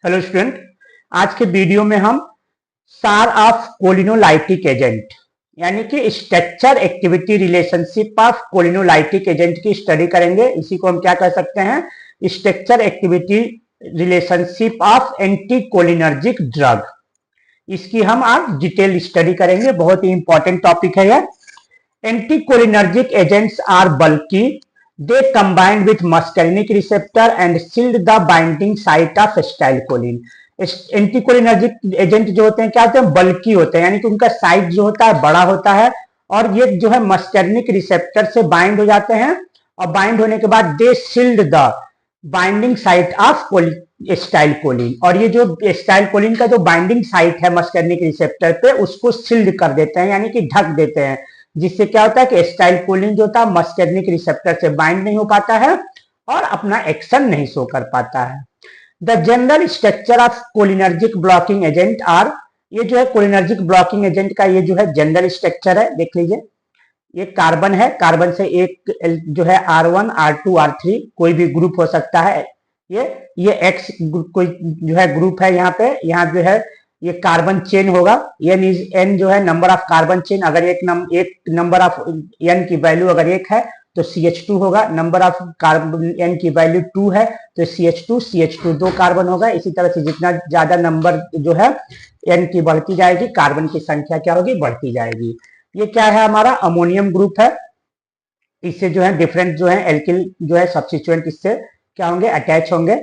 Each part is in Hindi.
हेलो स्टूडेंट, आज के वीडियो में हम सार ऑफ कोलिनोलाइटिक एजेंट यानी कि structure activity relationship of cholinolytic agent की स्टडी करेंगे। इसी को हम क्या कह सकते हैं, structure activity relationship of anti cholinergic drug. इसकी हम आज डिटेल स्टडी करेंगे। बहुत ही इंपॉर्टेंट टॉपिक है यह। Anticholinergic agents are bulky. They combine with muscarinic receptor and shield the binding site of acetylcholine. Anticholinergic agent जो होते हैं क्या होते हैं, बल्कि होते हैं, यानी कि उनका साइज जो होता है बड़ा होता है और ये जो है मस्करिनिक रिसेप्टर से बाइंड हो जाते हैं और बाइंड होने के बाद they shield the binding site of acetylcholine. और ये जो एसिटाइलकोलिन का जो बाइंडिंग साइट है मस्करिनिक रिसेप्टर पे उसको शिल्ड कर देते हैं, यानी कि ढक देते हैं, जिससे क्या होता है कि एसिटाइलकोलिन जो था मस्करिनिक रिसेप्टर से बाइंड नहीं हो पाता है और अपना एक्शन नहीं शो कर पाता है। The general structure of cholinergic blocking agent are, ये जो है कोलिनर्जिक ब्लॉकिंग एजेंट का ये जो है जनरल स्ट्रक्चर है। देख लीजिए, ये कार्बन है, कार्बन से एक जो है R1 R2 R3 कोई भी ग्रुप हो सकता है। ये X कोई जो है ग्रुप है, यहाँ पे यहाँ जो है ये कार्बन चेन होगा। N जो है नंबर ऑफ कार्बन चेन। अगर एक नंबर ऑफ N की वैल्यू अगर 1 है तो CH2 होगा। नंबर ऑफ कार्बन N की वैल्यू 2 है तो CH2 2 कार्बन होगा। इसी तरह से जितना ज्यादा नंबर जो है N की बढ़ती जाएगी, कार्बन की संख्या क्या होगी, बढ़ती जाएगी। ये क्या है, हमारा अमोनियम ग्रुप है। इससे जो है डिफरेंट जो है एल्किल जो है सब्स्टिट्यूएंट इससे क्या होंगे, अटैच होंगे।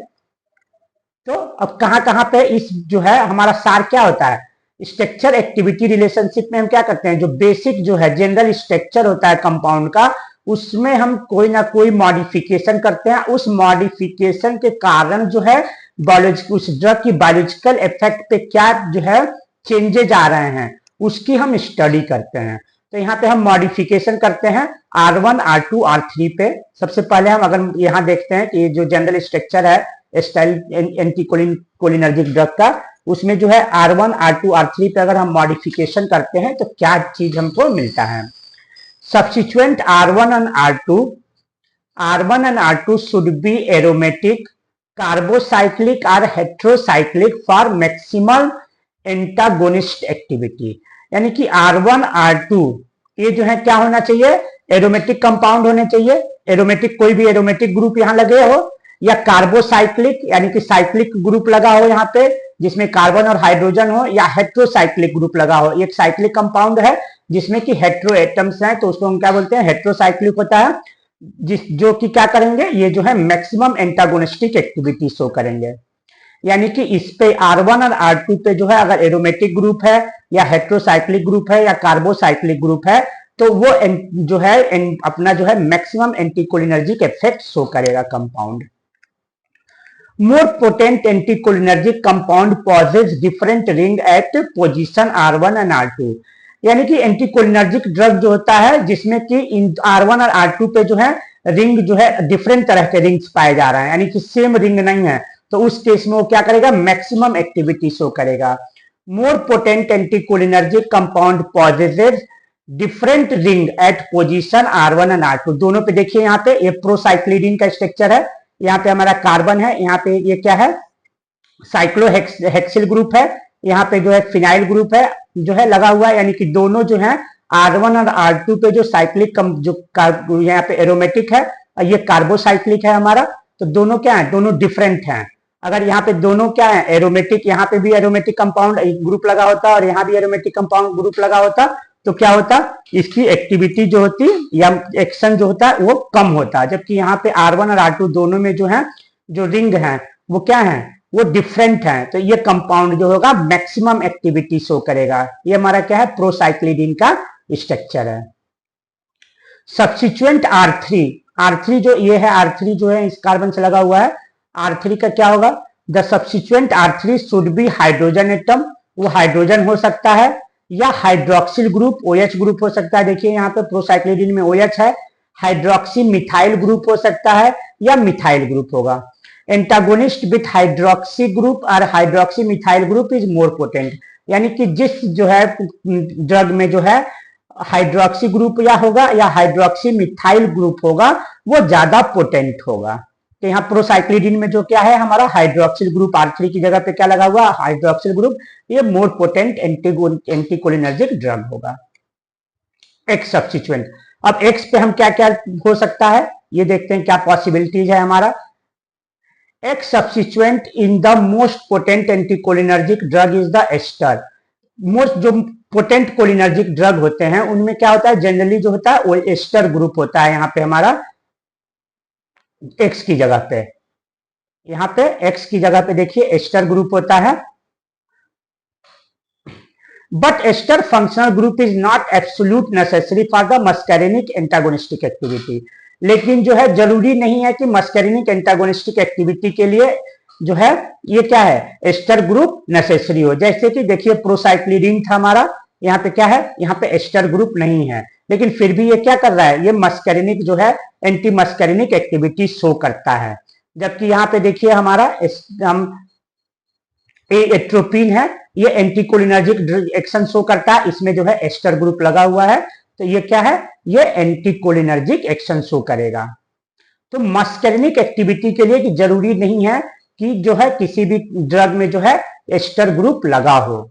तो अब कहां पे इस जो है हमारा सार क्या होता है, स्ट्रक्चर एक्टिविटी रिलेशनशिप में हम क्या करते हैं, जो बेसिक जो है जनरल स्ट्रक्चर होता है कंपाउंड का, उसमें हम कोई ना कोई मॉडिफिकेशन करते हैं। उस मॉडिफिकेशन के कारण जो है बायोलॉजिकल उस ड्रग की बायोलॉजिकल इफेक्ट पे क्या जो है चेंजेज आ रहे हैं उसकी हम स्टडी करते हैं। तो यहाँ पे हम मॉडिफिकेशन करते हैं R1 R2 R3 पे। सबसे पहले हम अगर यहाँ देखते हैं कि ये जो जनरल स्ट्रक्चर है एंटीकोलिनर्जिक ड्रग का, उसमें जो है R1 R2 R3 पे अगर हम मॉडिफिकेशन करते हैं तो क्या चीज हमको मिलता है। Substituent R1 and R2 should be aromatic, carbocyclic or heterocyclic for maximal antagonist activity. यानी कि R1 R2 ये जो है क्या होना चाहिए, एरोमेटिक कंपाउंड होने चाहिए। एरोमेटिक कोई भी एरोमेटिक ग्रुप यहाँ लगे हो, या कार्बोसाइक्लिक यानी कि साइक्लिक ग्रुप लगा हो यहाँ पे जिसमें कार्बन और हाइड्रोजन हो, या हेट्रोसाइक्लिक ग्रुप लगा हो। एक साइक्लिक कंपाउंड है जिसमें कि हेट्रो एटम्स हैं तो उसको हम क्या बोलते हैं, हेट्रोसाइक्लिक होता है, जो कि क्या करेंगे, ये जो है मैक्सिमम एंटागोनिस्टिक एक्टिविटी शो करेंगे। यानी कि इस पे R1 और R2 पे जो है अगर एरोमेटिक ग्रुप है या हेट्रोसाइक्लिक ग्रुप है या कार्बोसाइक्लिक ग्रुप है तो वो जो है अपना जो है मैक्सिमम एंटीकोलिनर्जिक इफेक्ट शो करेगा compound. More potent anticholinergic compound possess different ring at position R1 and R2। यानी कि एंटीकोलिनर्जिक ड्रग जो होता है जिसमें कि R1 और R2 पे जो है रिंग जो है डिफरेंट तरह के रिंग्स पाए जा रहे हैं, यानी कि सेम रिंग नहीं है, तो उस केस में वो क्या करेगा, मैक्सिमम एक्टिविटी शो करेगा। मोर potent anticholinergic compound possesses different ring at position R1 and R2। दोनों पे देखिए, यहाँ पे ये प्रोसाइक्लिडीन का स्ट्रक्चर है, यहाँ पे हमारा कार्बन है, यहाँ पे ये क्या है, साइक्लोहेक्सिल ग्रुप है, यहाँ पे जो है फिनाइल ग्रुप है जो है लगा हुआ है। यानी कि दोनों जो है R1 और R2 पे जो साइक्लिक जो यहाँ पे एरोमेटिक है, ये कार्बोसाइक्लिक है हमारा, तो दोनों क्या है, दोनों डिफरेंट हैं। अगर यहाँ पे दोनों क्या है एरोमेटिक, यहाँ पे भी एरोमेटिक कंपाउंड ग्रुप लगा होता और यहाँ भी एरोमेटिक कंपाउंड ग्रुप लगा होता तो क्या होता, इसकी एक्टिविटी जो होती या एक्शन जो होता है वो कम होता। जबकि यहाँ पे R1 और R2 दोनों में जो है जो रिंग है वो क्या है, वो डिफरेंट है, तो ये कंपाउंड जो होगा मैक्सिमम एक्टिविटी शो करेगा। ये हमारा क्या है, प्रोसाइक्लिडीन का स्ट्रक्चर है। सब्स्टिट्यूएंट R3 जो ये है, R3 जो है इस कार्बन से लगा हुआ है, R3 का क्या होगा, the substituent R3 should be hydrogen atom, वो हाइड्रोजन हो सकता है या हाइड्रोक्सिल ग्रुप OH ग्रुप हो सकता है। देखिए यहाँ पे प्रोसाइक्लिडीन में OH है, हाइड्रोक्सी मिथाइल ग्रुप हो सकता है या मिथाइल ग्रुप होगा। एंटागोनिस्ट विथ हाइड्रोक्सी ग्रुप और hydroxy methyl group is more potent. यानी कि जिस जो है ड्रग में जो है हाइड्रोक्सी ग्रुप या होगा या हाइड्रोक्सी मिथाइल ग्रुप होगा वो ज्यादा पोटेंट होगा। तो यहाँ प्रोसाइक्लिडिन में जो क्या है हमारा हाइड्रोक्सिल ग्रुप R3 की जगह पे क्या लगा हुआ हाइड्रोक्सिल ग्रुप, ये मोर पोटेंट एंटीकोलिनर्जिक ड्रग होगा। एक्स सब्स्टिट्यूएंट, अब एक्स पे हम क्या क्या हो सकता है ये देखते हैं क्या पॉसिबिलिटीज है हमारा। X substituent in the most potent anticholinergic drug is the ester. Most जो पोटेंट कोलिनर्जिक ड्रग होते हैं उनमें क्या होता है जनरली जो होता है वो एस्टर ग्रुप होता है। यहाँ पे हमारा एक्स की जगह पे, यहाँ पे एक्स की जगह पे देखिए एस्टर ग्रुप होता है। But ester functional group is not absolute necessary for the muscarinic antagonistic activity. लेकिन जो है जरूरी नहीं है कि मस्कैरिनिक एंटागोनिस्टिक एक्टिविटी के लिए जो है ये क्या है एस्टर ग्रुप नेसेसरी हो। जैसे कि देखिए प्रोसाइक्लिडिन था हमारा, यहाँ पे क्या है यहाँ पे एस्टर ग्रुप नहीं है, लेकिन फिर भी ये क्या कर रहा है ये मस्कैरिनिक जो है एंटी मस्कैरिनिक एक्टिविटी शो करता है। जबकि यहाँ पे देखिए हमारा हम एट्रोपिन है ये एंटीकोलिनर्जिक एक्शन शो करता है, इसमें जो है एस्टर ग्रुप लगा हुआ है तो ये क्या है ये एंटीकोलिनर्जिक एक्शन शो करेगा। तो मस्कैरिनिक एक्टिविटी के लिए कि जरूरी नहीं है कि जो है किसी भी ड्रग में जो है एस्टर ग्रुप लगा हो।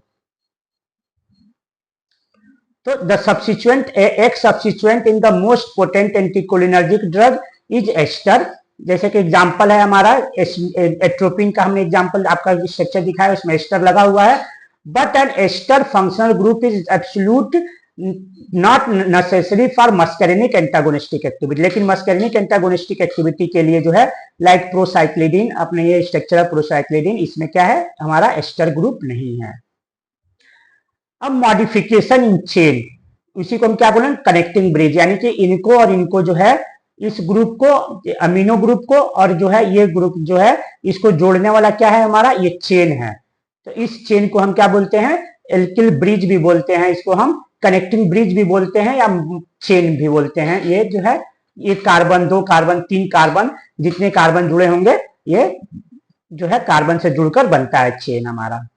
तो the substituent X substituent in the most potent anticholinergic drug is ester. जैसे कि एग्जांपल है हमारा एट्रोपिन का, हमने एग्जांपल आपका स्ट्रक्चर दिखाया उसमें एस्टर लगा हुआ है। But an ester functional group is absolute not necessary for muscarinic antagonistic activity. लेकिन मस्कैरिनिक एंटागोनिस्टिक एक्टिविटी के लिए जो है लाइक प्रोसाइक्लिडिन, अपने ये स्ट्रक्चर है प्रोसाइक्लिडिन, इसमें क्या है हमारा एस्टर ग्रुप नहीं है। अब मॉडिफिकेशन इन चेन, उसी को हम क्या बोलें कनेक्टिंग ब्रिज, यानी कि इनको और इनको जो है इस ग्रुप को अमीनो ग्रुप को और जो है ये ग्रुप जो है इसको जोड़ने वाला क्या है हमारा ये चेन है। तो इस चेन को हम क्या बोलते हैं एल्किल ब्रिज भी बोलते हैं, इसको हम कनेक्टिंग ब्रिज भी बोलते हैं या चेन भी बोलते हैं। ये जो है ये कार्बन 2 कार्बन 3 कार्बन जितने कार्बन जुड़े होंगे ये जो है कार्बन से जुड़कर बनता है चेन हमारा।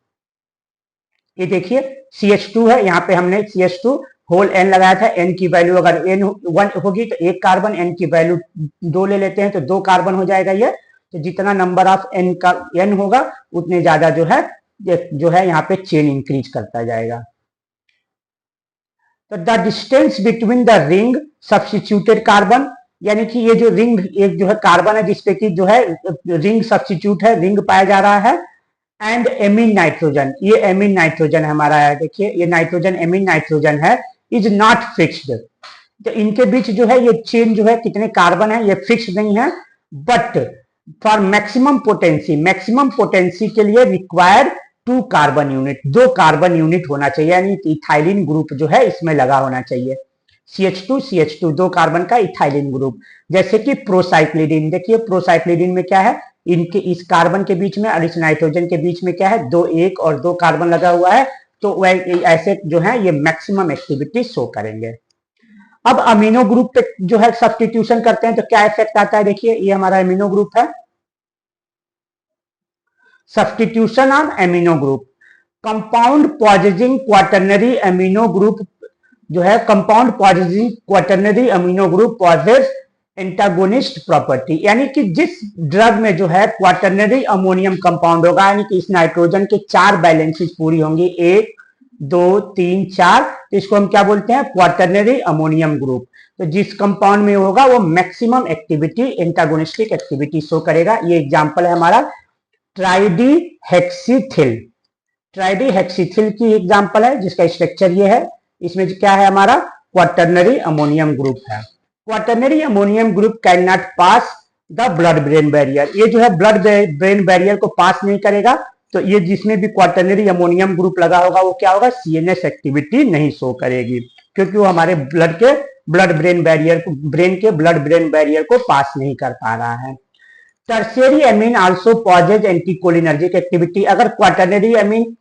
ये देखिए CH2 है, यहाँ पे हमने CH2 होल n लगाया था, n की वैल्यू अगर n 1 होगी तो एक कार्बन, n की वैल्यू 2 ले लेते हैं तो 2 कार्बन हो जाएगा ये। तो जितना नंबर ऑफ n का n होगा उतने ज्यादा जो है यहाँ पे चेन इंक्रीज करता जाएगा। तो the distance between the ring substituted carbon, यानी कि ये जो रिंग एक जो है कार्बन है जिसपे कि जो है रिंग सब्स्टिट्यूट है, रिंग पाया जा रहा है, एंड एमीन नाइट्रोजन, ये एमीन नाइट्रोजन हमारा है, देखिए ये नाइट्रोजन एमीन नाइट्रोजन है, इज नॉट फिक्स्ड। तो इनके बीच जो है ये चेन जो है कितने कार्बन है ये फिक्स नहीं है। बट फॉर मैक्सिमम पोटेंसी के लिए required 2 carbon unit, 2 carbon unit होना चाहिए, यानी इथाइलिन ग्रुप जो है इसमें लगा होना चाहिए। CH2 2 कार्बन का इथाइलिन ग्रुप। जैसे कि प्रोसाइक्लिडिन, देखिए प्रोसाइक्लिडिन में क्या है इनके इस कार्बन के बीच में और इस नाइट्रोजन के बीच में क्या है 2 1 और 2 कार्बन लगा हुआ है, तो ऐसे जो है ये मैक्सिमम एक्टिविटी शो करेंगे। अब अमीनो ग्रुप पे जो है सब्स्टिट्यूशन करते हैं तो क्या इफेक्ट आता है, देखिए ये हमारा अमीनो ग्रुप है। Substitution on amino group, compound positive quaternary amino group जो है compound positive quaternary amino group possess antagonist property, यानी कि जिस ड्रग में जो है क्वाटर्नरी अमोनियम कंपाउंड होगा, यानी कि इस नाइट्रोजन के 4 बैलेंसेस पूरी होंगी 1 2 3 4, तो इसको हम क्या बोलते हैं क्वाटर्नरी अमोनियम ग्रुप। तो जिस कंपाउंड में होगा वो maximum activity antagonistic activity show करेगा। ये एग्जांपल है हमारा ट्राइडीहेक्सीथिल, ट्राइडीहेक्सीथिल की एग्जांपल है जिसका स्ट्रक्चर ये है, इसमें क्या है हमारा क्वाटर्नरी अमोनियम ग्रुप है। Quaternary ammonium group can not pass the blood brain barrier, ये जो है ब्लड ब्रेन बैरियर को पास नहीं करेगा, तो ये जिसमें भी क्वाटर्नरी अमोनियम ग्रुप लगा होगा वो क्या होगा CNS एक्टिविटी नहीं शो करेगी, क्योंकि वो हमारे ब्लड ब्रेन बैरियर को पास नहीं कर पा रहा है। Tertiary amine also possess anticholinergic activity, अगर क्वाटर्नरी एमीन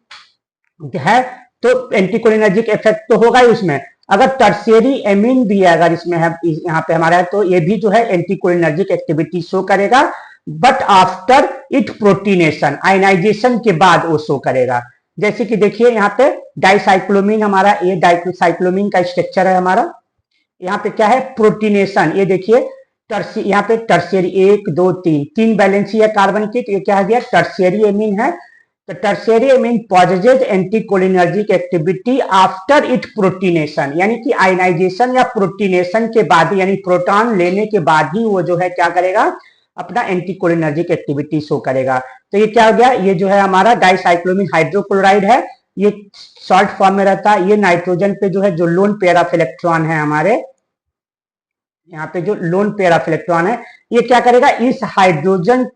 है तो एंटीकोलिनर्जिक इफेक्ट तो होगा ही उसमें, अगर टर्शियरी एमीन भी है अगर इसमें है यहाँ पे हमारा है तो ये भी जो है एंटीकोलिनर्जिक एक्टिविटी शो करेगा, बट आफ्टर इट प्रोटीनेशन, आयनाइजेशन के बाद वो शो करेगा। जैसे कि देखिए यहाँ पे डाइसाइक्लोमीन हमारा, ये डाइसाइक्लोमीन का स्ट्रक्चर है हमारा, यहाँ पे क्या है प्रोटीनेशन, ये देखिए यहाँ पे टर्शियरी 1 2 3 वैलेंसी है कार्बन की, तो ये क्या आ गया, टर्शियरी एमीन है। तो tertiary amine possesses anticholinergic activity after it protonation, यानी कि आयनाइजेशन या प्रोटीनेशन के बाद, यानी प्रोटॉन लेने के बाद ही वो जो है क्या करेगा, अपना एंटीकोलिनर्जिक एक्टिविटी शो करेगा। तो ये क्या हो गया, ये जो है हमारा डाइसाइक्लोमिन हाइड्रोक्लोराइड है, ये सॉल्ट फॉर्म में रहता है। ये नाइट्रोजन पे जो है जो लोन पेयर ऑफ इलेक्ट्रॉन है हमारे, यहाँ पे जो लोन पेयर ऑफ इलेक्ट्रॉन है, ये क्या करेगा, इस हाइड्रोजन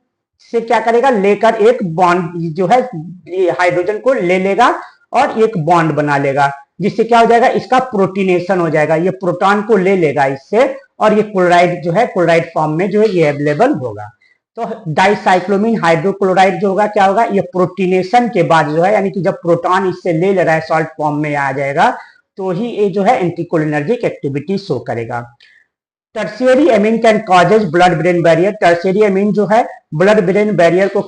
से क्या करेगा, लेकर एक बॉन्ड जो है हाइड्रोजन को ले लेगा और एक बॉन्ड बना लेगा, जिससे क्या हो जाएगा, इसका प्रोटीनेशन हो जाएगा, ये प्रोटॉन को ले लेगा इससे, और ये क्लोराइड जो है क्लोराइड फॉर्म में जो है ये अवेलेबल होगा। तो डाइसाइक्लोमिन हाइड्रोक्लोराइड जो होगा क्या होगा, ये प्रोटीनेशन के बाद जो है, यानी कि जब प्रोटॉन इससे ले रहा है सॉल्ट फॉर्म में आ जाएगा, तो ही ये जो है एंटीकोलिनर्जिक एक्टिविटी शो करेगा। Tertiary amine can causes blood brain barrier, tertiary amine जो है ब्लड ब्रेन बैरियर को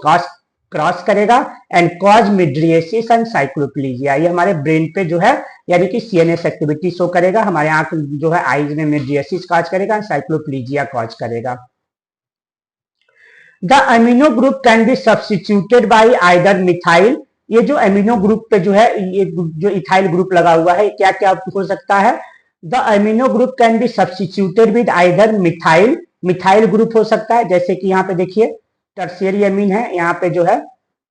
क्रॉस करेगा एंड कॉज मिड्रिएसिस एंड साइक्लोप्लीजिया, ये हमारे ब्रेन पे जो है यानी कि सीएनएस एक्टिविटी शो करेगा, हमारे आंख जो है आईज में मिड्रिएसिस कॉज करेगा, साइक्लोप्लीजिया कॉज करेगा। The amino group can be substituted by either methyl, ये जो अमीनो ग्रुप पे जो है ये जो इथाइल ग्रुप लगा हुआ है, क्या क्या हो सकता है, the amino group can be substituted with either methyl, methyl group हो सकता है, जैसे कि यहाँ पे देखिए टर्शियरी अमीन है, यहाँ पे जो है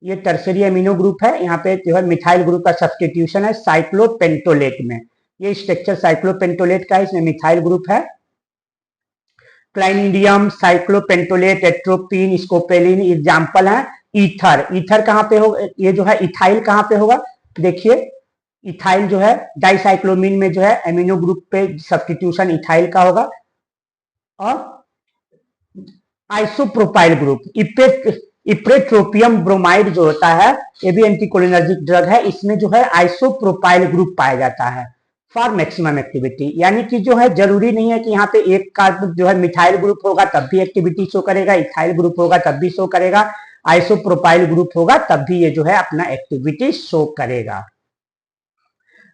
ये टर्शियरी अमीनो ग्रुप है, यहाँ पे जो है मिथाइल ग्रुप का सब्स्टिट्यूशन है साइक्लोपेंटोलेट में, ये स्ट्रक्चर साइक्लोपेंटोलेट का है, इसमें मिथाइल ग्रुप है। क्लाइनिडियम, साइक्लोपेंटोलेट, एट्रोपिन, स्कोपेलिन एग्जाम्पल है। ईथर, ईथर कहाँ पे होगा, ये जो है इथाइल कहाँ पे होगा, देखिए इथाइल जो है डाइसाइक्लोमिन में जो है एमिनो ग्रुप पे सब्स्टिट्यूशन इथाइल का होगा। और आइसोप्रोपाइल ग्रुप, इप्रेट्रोपियम ब्रोमाइड जो होता है, ये भी एंटीकोलिनर्जिक ड्रग है, इसमें जो है आइसोप्रोपाइल ग्रुप पाया जाता है फॉर मैक्सिमम एक्टिविटी, यानी कि जो है जरूरी नहीं है कि यहाँ पे एक कार्बन जो है मिथाइल ग्रुप होगा तब भी एक्टिविटी शो करेगा, इथाइल ग्रुप होगा तब भी शो करेगा, आइसोप्रोपाइल ग्रुप होगा तब भी ये जो है अपना एक्टिविटी शो करेगा।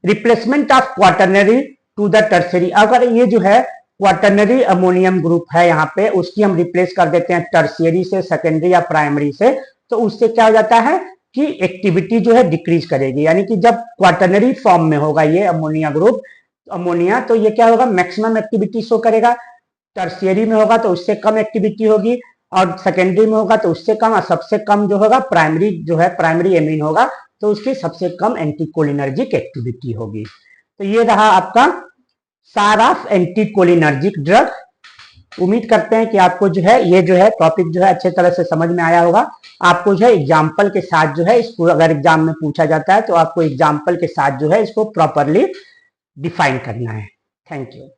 Replacement of quaternary to the tertiary, अगर ये जो है क्वाटरनरी अमोनियम ग्रुप है यहाँ पे, उसकी हम रिप्लेस कर देते हैं टर्शियरी से, सेकेंडरी या प्राइमरी से, तो उससे क्या हो जाता है कि एक्टिविटी जो है डिक्रीज करेगी, यानी कि जब क्वाटरनरी फॉर्म में होगा ये अमोनिया ग्रुप, अमोनिया, तो ये क्या होगा, मैक्सिमम एक्टिविटी शो करेगा, टर्शियरी में होगा तो उससे कम एक्टिविटी होगी, और सेकेंडरी में होगा तो उससे कम, और सबसे कम जो होगा प्राइमरी जो है प्राइमरी एमीन होगा तो उसकी सबसे कम एंटीकोलिनर्जिक एक्टिविटी होगी। तो ये रहा आपका सार ऑफ एंटीकोलिनर्जिक ड्रग। उम्मीद करते हैं कि आपको जो है ये जो है टॉपिक जो है अच्छे तरह से समझ में आया होगा। आपको जो है एग्जाम्पल के साथ जो है इसको अगर एग्जाम में पूछा जाता है तो आपको एग्जाम्पल के साथ जो है इसको प्रॉपरली डिफाइन करना है। Thank you.